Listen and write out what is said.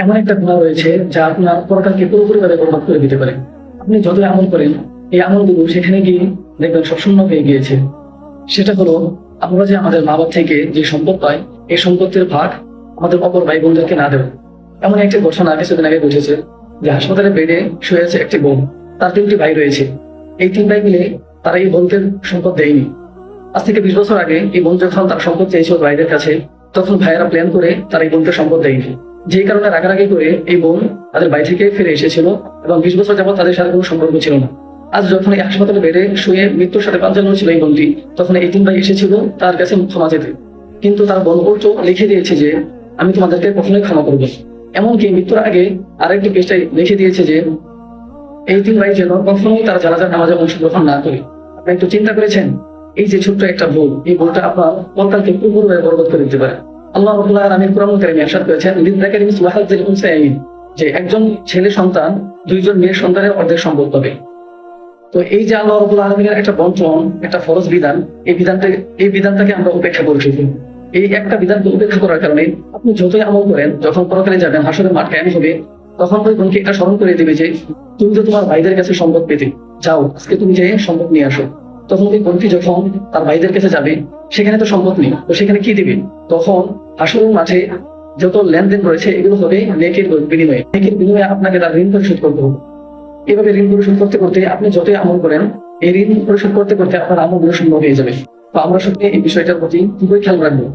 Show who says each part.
Speaker 1: এমন একটা গুণা রয়েছে যা আপনার পরকালকে পুরোপুরিভাবে বরবাদ করে দিতে পারে। আপনি যতই আমল করেন, এই আমলগুলো সেখানে গিয়ে দেখবেন সব শূন্য হয়ে গিয়েছে। সেটা হলো, আমরা যে আমাদের মা বাবা থেকে যে সম্পদ পাই, এই সম্পত্তির ভাগ আমাদের অপর ভাই বোনদেরকে না দেব। এমন একটি ঘটনা কিছুদিন আগে ঘটেছে যে হাসপাতালে বেডে শুয়ে আছে একটি বোন, তার 3টি ভাই রয়েছে। এই 3 ভাই মিলে তারা এই বোনকে সম্পদ দেয়নি। আজ থেকে 20 বছর আগে এই বোন যখন তার সম্পদ চেয়েছিল ভাইদের কাছে, তখন ভাইয়েরা প্ল্যান করে তারা এই বোনকে সম্পদ দেয়নি। যে কারণে রাগারাগি করে এই বোন তাদের বাড়ি থেকে ফিরে এসেছিল এবং 20 বছর যাবত তাদের সাথে কোনো সম্পর্ক ছিল না। আজ যখন এই হাসপাতালে বেডে শুয়ে মৃত্যুর সাথে পাঞ্জা লড়ছিল এই বোনটি, তখন এই 3 ভাই এসেছিল তার কাছে ক্ষমা চেতে। কিন্তু তার বোন উল্টো লিখে দিয়েছে যে আমি তোমাদেরকে কখনোই ক্ষমা করবো না। এমনকি মৃত্যুর আগে আরেকটি পেজটাই লিখে দিয়েছে যে এই 3 ভাই যেন কখনোই তারা জানাজার নামাজে অংশগ্রহণ না করে। আপনি একটু চিন্তা করেছেন, এই যে ছোট্ট একটা ভুল, এই ভুলটা আপনার পরকালকে পুরোপুরিভাবে বরবাদ করে দিতে পারে। আল্লাহ রাব্বুল আলামিন কুরআনুল কারীমে ইরশাদ করেছেন, লিযযাকারি মিসলু হাযযিল উনসায়াইন, যে একজন ছেলে সন্তান 2জন মেয়ে সন্তানের অর্ধেক সম্পদ পাবে। তো এই যে আল্লাহ রাব্বুল আলামিনের একটা বন্টন, একটা ফরজ বিধান, এই বিধানটাকে আমরা উপেক্ষা করে ফেলি। এই একটা বিধানকে উপেক্ষা করার কারণে আপনি যতই আমল করেন, যখন পরকালে যাবেন, হাসরের মাঠ কায়েম হবে, তখন ওই বোনকে এটা স্মরণ করে দিবে যে তুমি তো তোমার ভাইদের কাছে সম্পদ পেতে, যাও আজকে তুমি যে সম্পদ নিয়ে আসো। তখন ওই বোনটি যখন তার ভাইদের কাছে যাবে, সেখানে তো সম্পদ নেই, তো সেখানে কি দিবে? তখন হাসরের মাঠে যত লেনদেন রয়েছে এগুলো হবে নেকির বিনিময়ে। নেকির বিনিময়ে আপনাকে তার ঋণ পরিশোধ করতে হবে। এভাবে ঋণ পরিশোধ করতে করতে আপনি যতই আমল করেন, এই ঋণ পরিশোধ করতে করতে আপনার আমলগুলো শূন্য হয়ে যাবে। তো আমরা সত্যি এই বিষয়টার প্রতি খুবই খেয়াল রাখবো।